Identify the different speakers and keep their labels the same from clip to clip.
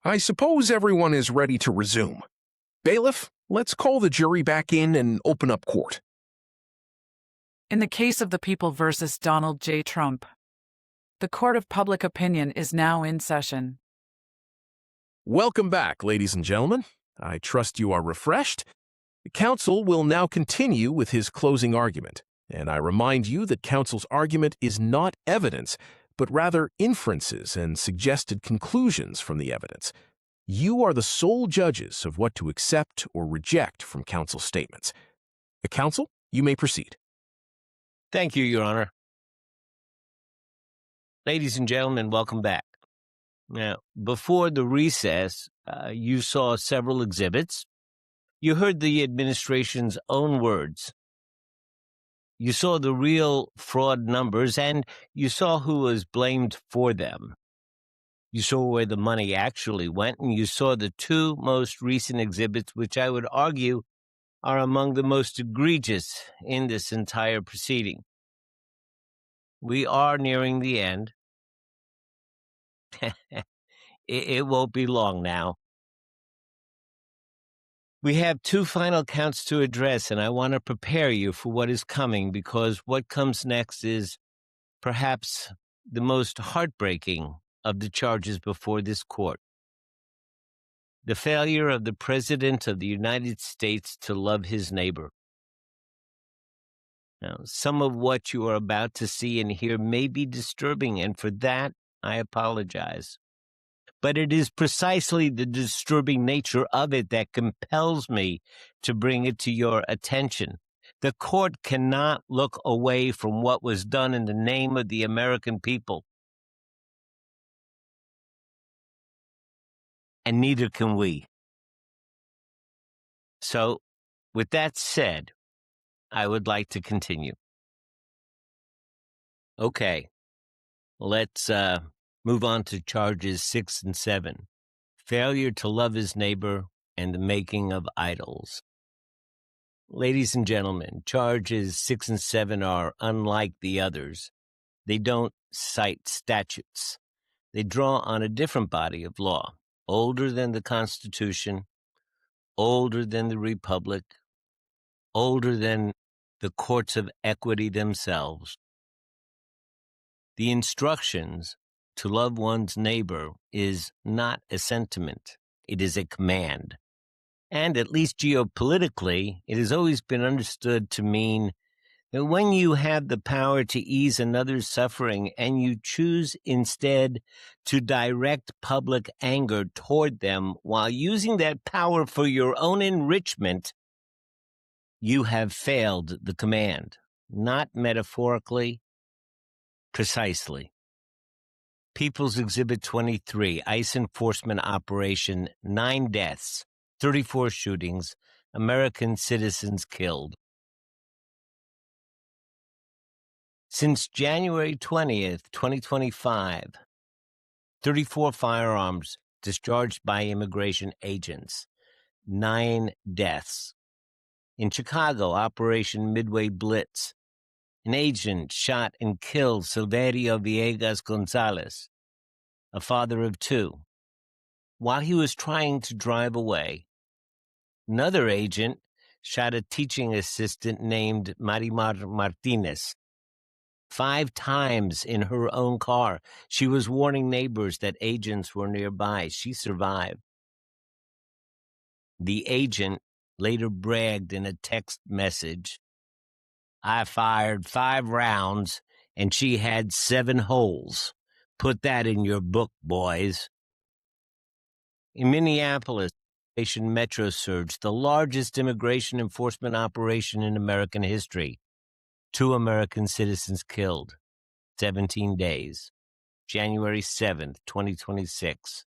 Speaker 1: I suppose everyone is ready to resume. Bailiff, let's call the jury back in and open up court.
Speaker 2: In the case of the People versus Donald J. Trump, the court of public opinion is now in session.
Speaker 1: Welcome back, ladies and gentlemen. I trust you are refreshed. The counsel will now continue with his closing argument, and I remind you that counsel's argument is not evidence, but rather inferences and suggested conclusions from the evidence. You are the sole judges of what to accept or reject from counsel's statements. Counsel, you may proceed.
Speaker 3: Thank you, Your Honor. Ladies and gentlemen, welcome back. Now, before the recess, you saw several exhibits. You heard the administration's own words. You saw the real fraud numbers, and you saw who was blamed for them. You saw where the money actually went, and you saw the two most recent exhibits, which I would argue are among the most egregious in this entire proceeding. We are nearing the end. It won't be long now. We have two final counts to address, and I want to prepare you for what is coming, because what comes next is perhaps the most heartbreaking of the charges before this court. The failure of the President of the United States to love his neighbor. Now, some of what you are about to see and hear may be disturbing, and for that, I apologize. But it is precisely the disturbing nature of it that compels me to bring it to your attention. The court cannot look away from what was done in the name of the American people. And neither can we. So, with that said, I would like to continue. Okay, let's move on to charges 6 and 7. Failure to love his neighbor and the making of idols. Ladies and gentlemen, charges 6 and 7 are unlike the others. They don't cite statutes. They draw on a different body of law, older than the Constitution, older than the Republic, older than the courts of equity themselves. The instructions to love one's neighbor is not a sentiment. It is a command. And at least geopolitically, it has always been understood to mean that when you have the power to ease another's suffering and you choose instead to direct public anger toward them while using that power for your own enrichment, you have failed the command. Not metaphorically, precisely. People's Exhibit 23, ICE Enforcement Operation, 9 deaths, 34 shootings, American citizens killed. Since January 20th, 2025, 34 firearms discharged by immigration agents, 9 deaths. In Chicago, Operation Midway Blitz, an agent shot and killed Silverio Villegas Gonzalez, a father of 2. While he was trying to drive away, another agent shot a teaching assistant named Marimar Martinez 5 times in her own car. She was warning neighbors that agents were nearby. She survived. The agent later bragged in a text message, "I fired 5 rounds and she had 7 holes. Put that in your book, boys." In Minneapolis, Operation Metro Surge, the largest immigration enforcement operation in American history. 2 American citizens killed. 17 days. January 7th, 2026.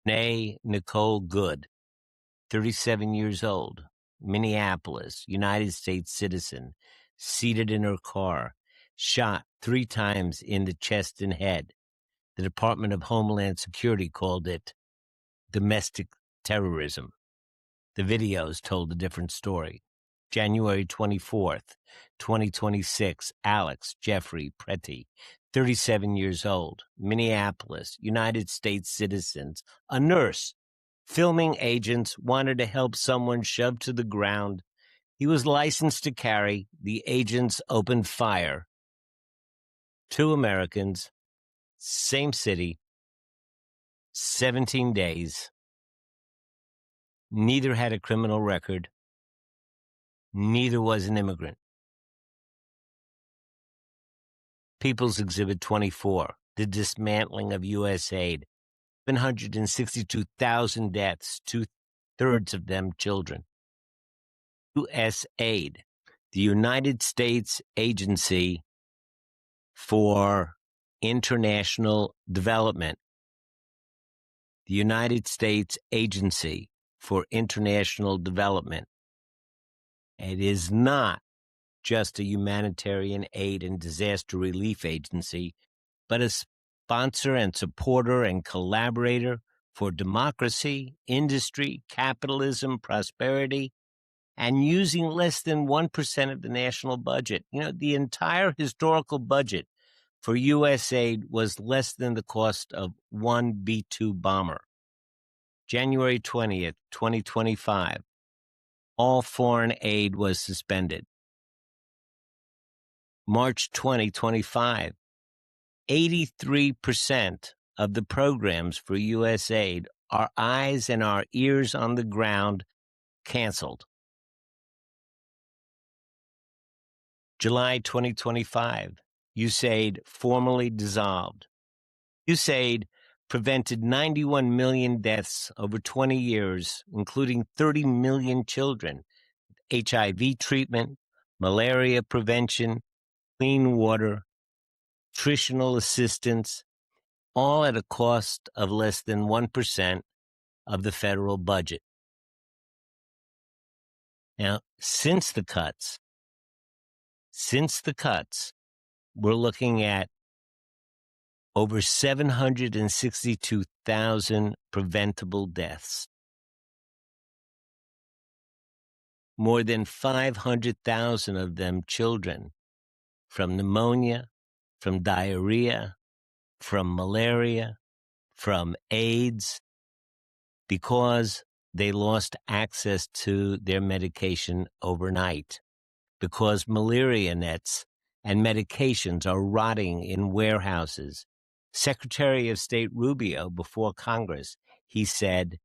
Speaker 3: Nay Nicole Good, 37 years old, Minneapolis, United States citizen, seated in her car, shot 3 times in the chest and head. The Department of Homeland Security called it domestic terrorism. The videos told a different story. January 24th, 2026, Alex Jeffrey Pretty, 37 years old, Minneapolis, United States citizens, a nurse. Filming agents wanted to help someone shoved to the ground. He was licensed to carry. The agents opened fire. 2 Americans, same city, 17 days. Neither had a criminal record. Neither was an immigrant. People's Exhibit 24, the dismantling of USAID. 762,000 deaths, 2/3 of them children. USAID, the United States Agency for International Development. The United States Agency for International Development. It is not just a humanitarian aid and disaster relief agency, but a sponsor and supporter and collaborator for democracy, industry, capitalism, prosperity, and using less than 1% of the national budget. You know, the entire historical budget for USAID was less than the cost of one B-2 bomber. January 20th, 2025, all foreign aid was suspended. March 2025, 83% of the programs for USAID, our eyes and our ears on the ground, canceled. July 2025, USAID formally dissolved. USAID prevented 91 million deaths over 20 years, including 30 million children, HIV treatment, malaria prevention, clean water, nutritional assistance, all at a cost of less than 1% of the federal budget. Now, since the cuts, we're looking at over 762,000 preventable deaths. More than 500,000 of them children from pneumonia, from diarrhea, from malaria, from AIDS, because they lost access to their medication overnight, because malaria nets and medications are rotting in warehouses. Secretary of State Rubio, before Congress, he said,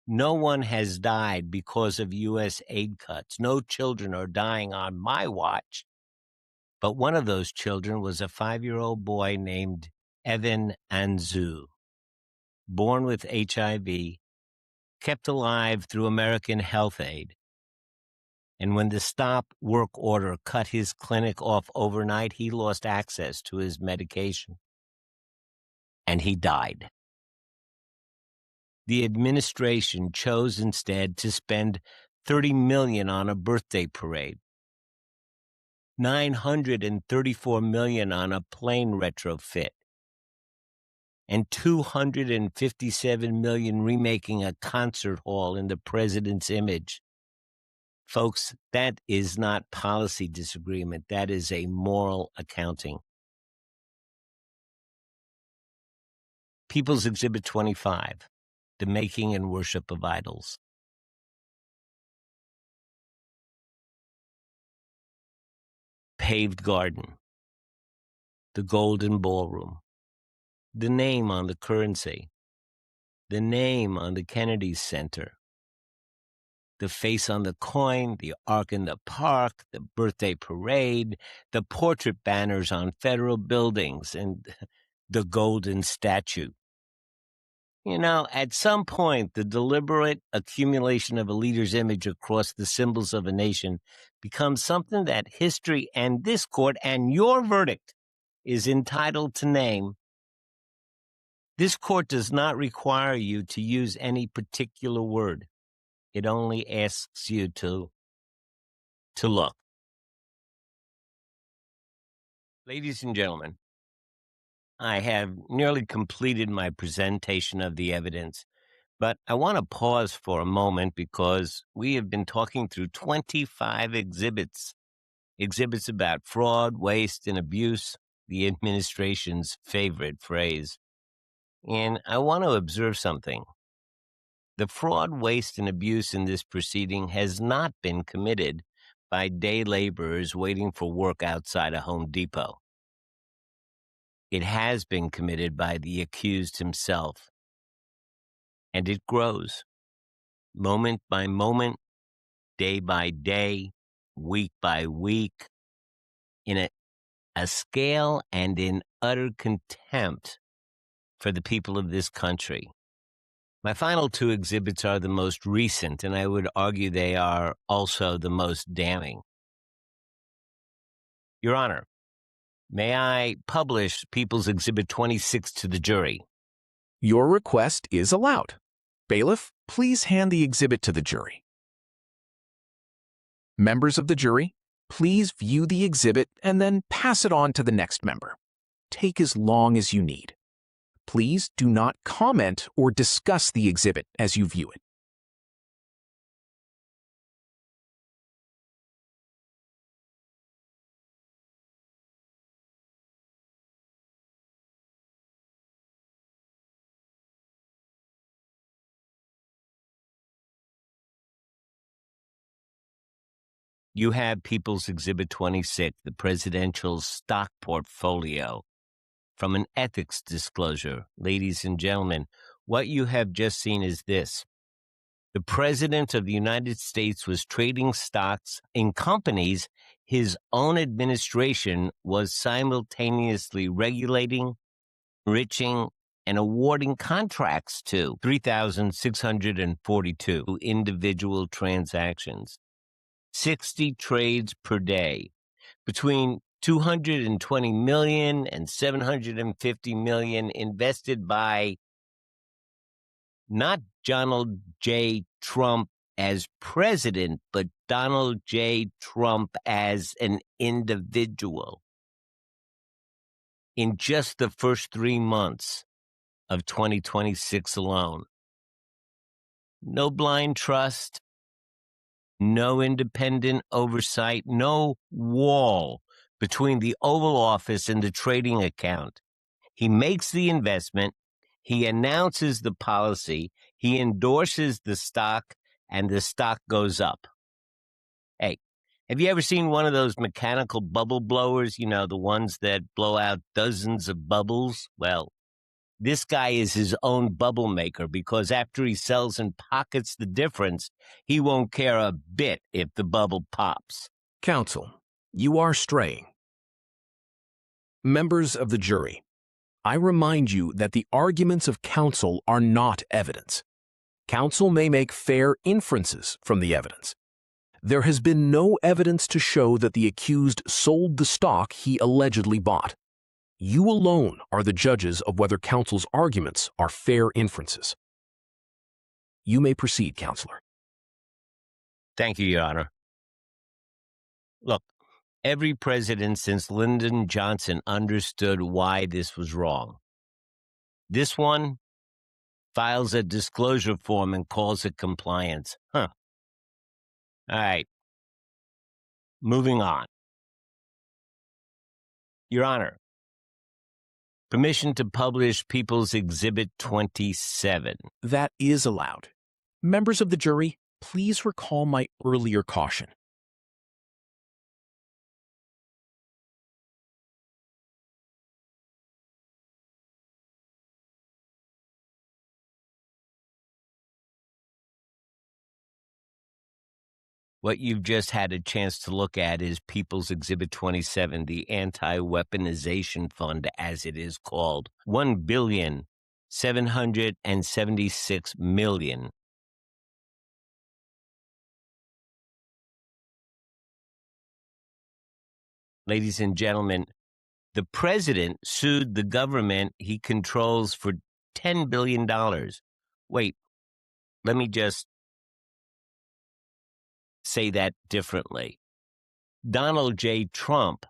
Speaker 3: "No one has died because of U.S. aid cuts. No children are dying on my watch." But one of those children was a 5-year-old boy named Evan Anzu, born with HIV, kept alive through American Health Aid. And when the stop work order cut his clinic off overnight, he lost access to his medication. And he died. The administration chose instead to spend $30 million on a birthday parade, $934 million on a plane retrofit, and $257 million remaking a concert hall in the president's image. Folks, that is not policy disagreement. That is a moral accounting. People's Exhibit 25, the making and worship of idols. Paved garden, the golden ballroom, the name on the currency, the name on the Kennedy Center, the face on the coin, the ark in the park, the birthday parade, the portrait banners on federal buildings, and the golden statue. You know, at some point, the deliberate accumulation of a leader's image across the symbols of a nation becomes something that history and this court and your verdict is entitled to name. This court does not require you to use any particular word. It only asks you to look. Ladies and gentlemen, I have nearly completed my presentation of the evidence. But I want to pause for a moment because we have been talking through 25 exhibits about fraud, waste, and abuse, the administration's favorite phrase. And I want to observe something. The fraud, waste, and abuse in this proceeding has not been committed by day laborers waiting for work outside a Home Depot. It has been committed by the accused himself. And it grows, moment by moment, day by day, week by week, in a scale and in utter contempt for the people of this country. My final two exhibits are the most recent, and I would argue they are also the most damning. Your Honor, may I publish People's Exhibit 26 to the jury?
Speaker 1: Your request is allowed. Bailiff, please hand the exhibit to the jury. Members of the jury, please view the exhibit and then pass it on to the next member. Take as long as you need. Please do not comment or discuss the exhibit as you view it.
Speaker 3: You have People's Exhibit 26, the presidential stock portfolio, from an ethics disclosure. Ladies and gentlemen, what you have just seen is this. The President of the United States was trading stocks in companies his own administration was simultaneously regulating, enriching, and awarding contracts to 3,642 individual transactions. 60 trades per day, between 220 million and 750 million invested by not Donald J. Trump as president, but Donald J. Trump as an individual. In just the first 3 months of 2026 alone. No blind trust, no independent oversight, no wall between the Oval Office and the trading account. He makes the investment, he announces the policy, he endorses the stock, and the stock goes up. Hey, have you ever seen one of those mechanical bubble blowers, the ones that blow out dozens of bubbles? Well, this guy is his own bubble maker because after he sells and pockets the difference, he won't care a bit if the bubble pops.
Speaker 1: Counsel, you are straying. Members of the jury, I remind you that the arguments of counsel are not evidence. Counsel may make fair inferences from the evidence. There has been no evidence to show that the accused sold the stock he allegedly bought. You alone are the judges of whether counsel's arguments are fair inferences. You may proceed, counselor.
Speaker 3: Thank you, Your Honor. Look, every president since Lyndon Johnson understood why this was wrong. This one files a disclosure form and calls it compliance. All right. Moving on. Your Honor, permission to publish People's Exhibit 27.
Speaker 1: That is allowed. Members of the jury, please recall my earlier caution.
Speaker 3: What you've just had a chance to look at is People's Exhibit 27, the Anti-Weaponization Fund, as it is called. $1,776,000,000. Ladies and gentlemen, the president sued the government he controls for $10 billion. Wait, let me just say that differently. Donald J. Trump,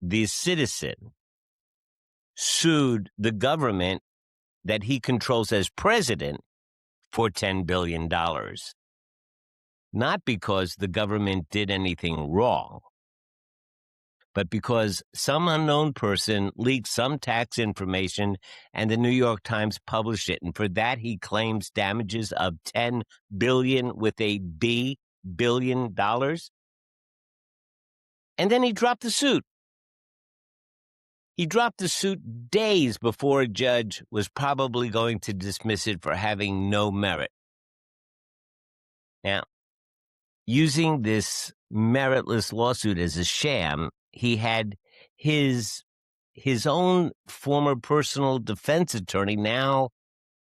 Speaker 3: the citizen, sued the government that he controls as president for $10 billion. Not because the government did anything wrong, but because some unknown person leaked some tax information and the New York Times published it. And for that, he claims damages of $10 billion with a B, billion dollars. And then he dropped the suit. He dropped the suit days before a judge was probably going to dismiss it for having no merit. Now, using this meritless lawsuit as a sham, he had his own former personal defense attorney, now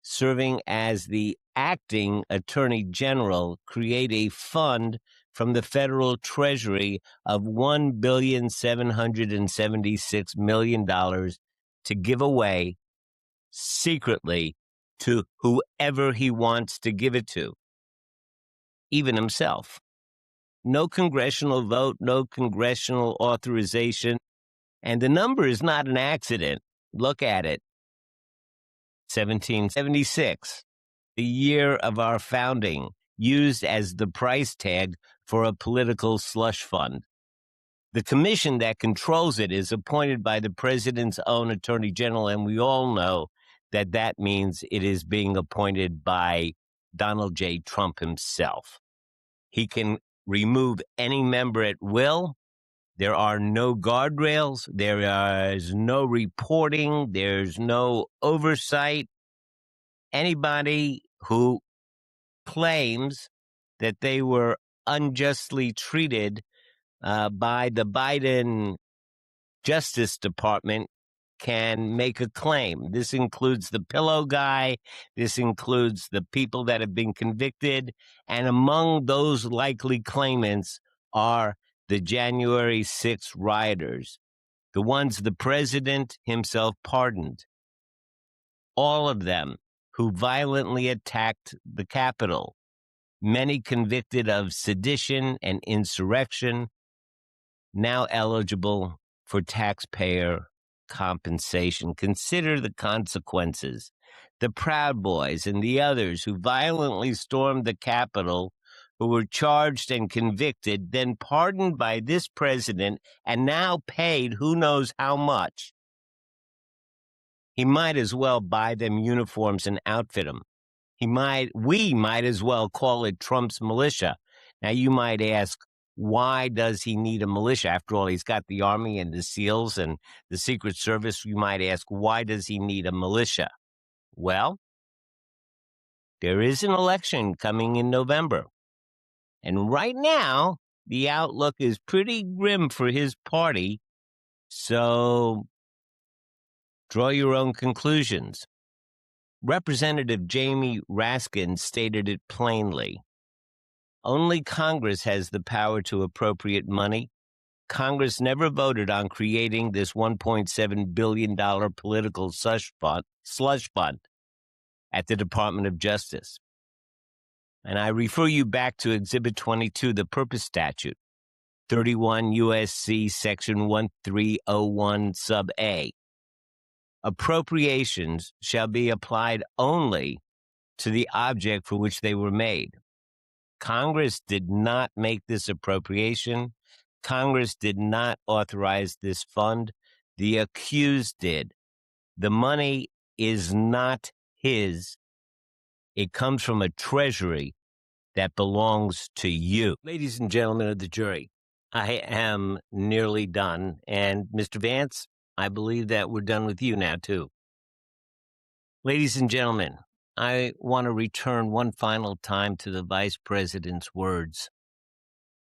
Speaker 3: serving as the acting attorney general, create a fund from the federal treasury of $1,776 million to give away secretly to whoever he wants to give it to, even himself. No congressional vote, no congressional authorization, and the number is not an accident. Look at it. 1776, the year of our founding, used as the price tag for a political slush fund. The commission that controls it is appointed by the president's own attorney general, and we all know that that means it is being appointed by Donald J. Trump himself. He can remove any member at will. There are no guardrails. There is no reporting. There's no oversight. Anybody who claims that they were unjustly treated by the Biden Justice Department can make a claim. This includes the pillow guy. This includes the people that have been convicted. And among those likely claimants are the January 6th rioters, the ones the president himself pardoned. All of them who violently attacked the Capitol, many convicted of sedition and insurrection, now eligible for taxpayer compensation. Consider the consequences. The Proud Boys and the others who violently stormed the Capitol, who were charged and convicted, then pardoned by this president, and now paid who knows how much. He might as well buy them uniforms and outfit them. We might as well call it Trump's militia. Now, you might ask, why does he need a militia? After all, he's got the Army and the SEALs and the Secret Service. You might ask, why does he need a militia? Well, there is an election coming in November. And right now, the outlook is pretty grim for his party. So draw your own conclusions. Representative Jamie Raskin stated it plainly. Only Congress has the power to appropriate money. Congress never voted on creating this $1.7 billion political slush fund at the Department of Justice. And I refer you back to Exhibit 22, the Purpose Statute, 31 U.S.C. Section 1301 Sub A. Appropriations shall be applied only to the object for which they were made. Congress did not make this appropriation. Congress did not authorize this fund. The accused did. The money is not his. It comes from a treasury that belongs to you. Ladies and gentlemen of the jury, I am nearly done. And Mr. Vance, I believe that we're done with you now, too. Ladies and gentlemen, I want to return one final time to the vice president's words.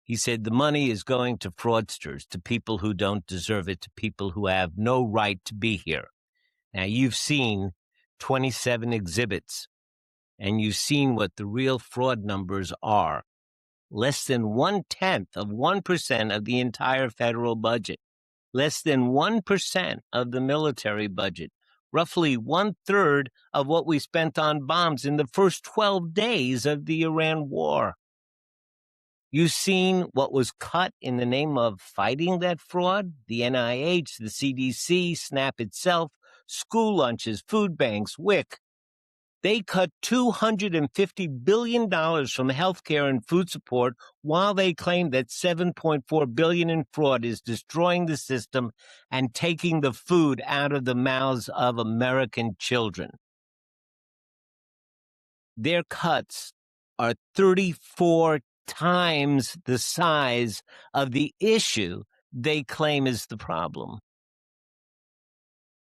Speaker 3: He said the money is going to fraudsters, to people who don't deserve it, to people who have no right to be here. Now, you've seen 27 exhibits, and you've seen what the real fraud numbers are. Less than 1/10 of 1% of the entire federal budget. Less than 1% of the military budget. Roughly 1/3 of what we spent on bombs in the first 12 days of the Iran war. You've seen what was cut in the name of fighting that fraud? The NIH, the CDC, SNAP itself, school lunches, food banks, WIC. They cut $250 billion from healthcare and food support while they claim that $7.4 billion in fraud is destroying the system and taking the food out of the mouths of American children. Their cuts are 34 times the size of the issue they claim is the problem.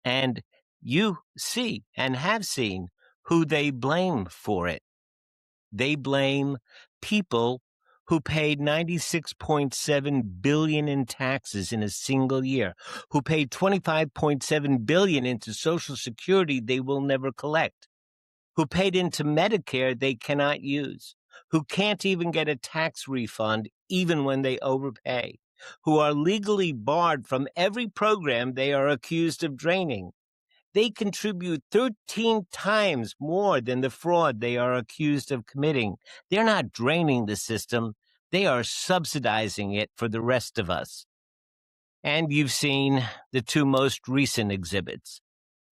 Speaker 3: And you see and have seen who they blame for it. They blame people who paid $96.7 billion in taxes in a single year, who paid $25.7 billion into Social Security they will never collect, who paid into Medicare they cannot use, who can't even get a tax refund even when they overpay, who are legally barred from every program they are accused of draining. They contribute 13 times more than the fraud they are accused of committing. They're not draining the system. They are subsidizing it for the rest of us. And you've seen the two most recent exhibits.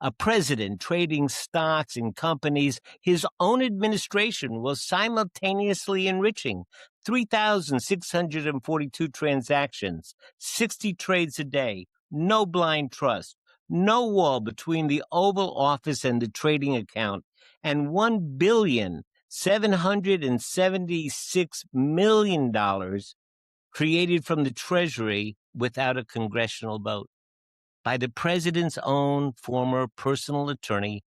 Speaker 3: A president trading stocks in companies his own administration was simultaneously enriching. 3,642 transactions, 60 trades a day, no blind trust, no wall between the Oval Office and the trading account, and $1,776,000,000 created from the Treasury without a congressional vote by the president's own former personal attorney,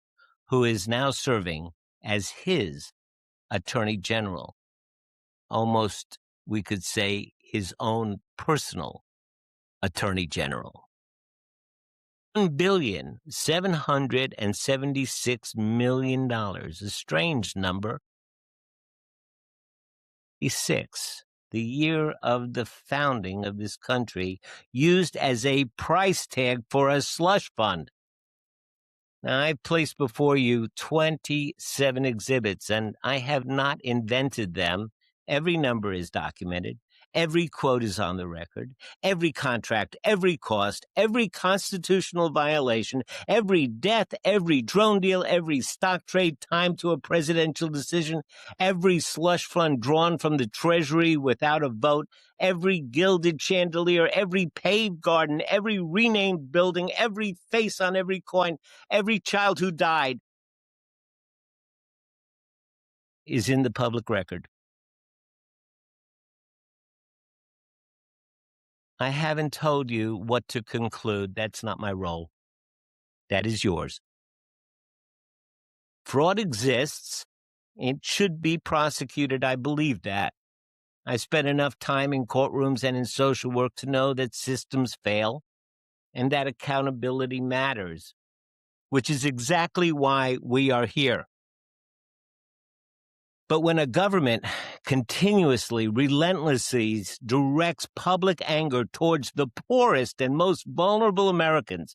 Speaker 3: who is now serving as his attorney general. Almost, we could say, his own personal attorney general. $1,776,000,000, a strange number. 1946, the year of the founding of this country, used as a price tag for a slush fund. Now, I've placed before you 27 exhibits, and I have not invented them. Every number is documented. Every quote is on the record. Every contract, every cost, every constitutional violation, every death, every drone deal, every stock trade timed to a presidential decision, every slush fund drawn from the Treasury without a vote, every gilded chandelier, every paved garden, every renamed building, every face on every coin, every child who died is in the public record. I haven't told you what to conclude. That's not my role. That is yours. Fraud exists. It should be prosecuted. I believe that. I spent enough time in courtrooms and in social work to know that systems fail and that accountability matters, which is exactly why we are here. But when a government continuously, relentlessly directs public anger towards the poorest and most vulnerable Americans,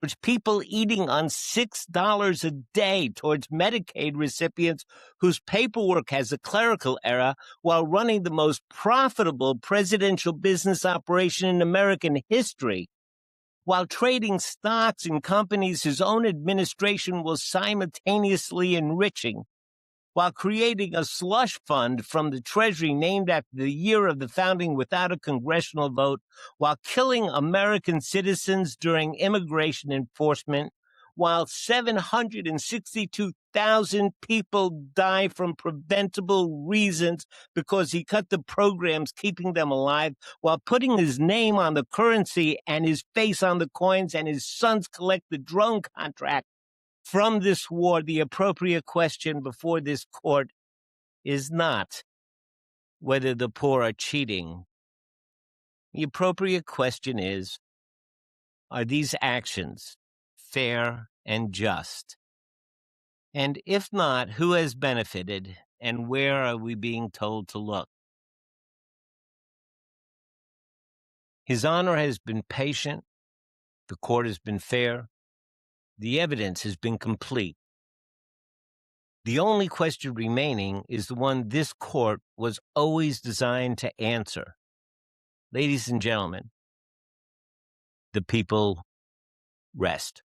Speaker 3: towards people eating on $6 a day, towards Medicaid recipients whose paperwork has a clerical error, while running the most profitable presidential business operation in American history, while trading stocks in companies his own administration was simultaneously enriching, while creating a slush fund from the Treasury named after the year of the founding without a congressional vote, while killing American citizens during immigration enforcement, while 762,000 people die from preventable reasons because he cut the programs keeping them alive, while putting his name on the currency and his face on the coins, and his sons collect the drone contract. From this war, the appropriate question before this court is not whether the poor are cheating. The appropriate question is, are these actions fair and just? And if not, who has benefited and where are we being told to look? His Honor has been patient. The court has been fair. The evidence has been complete. The only question remaining is the one this court was always designed to answer. Ladies and gentlemen, the people rest.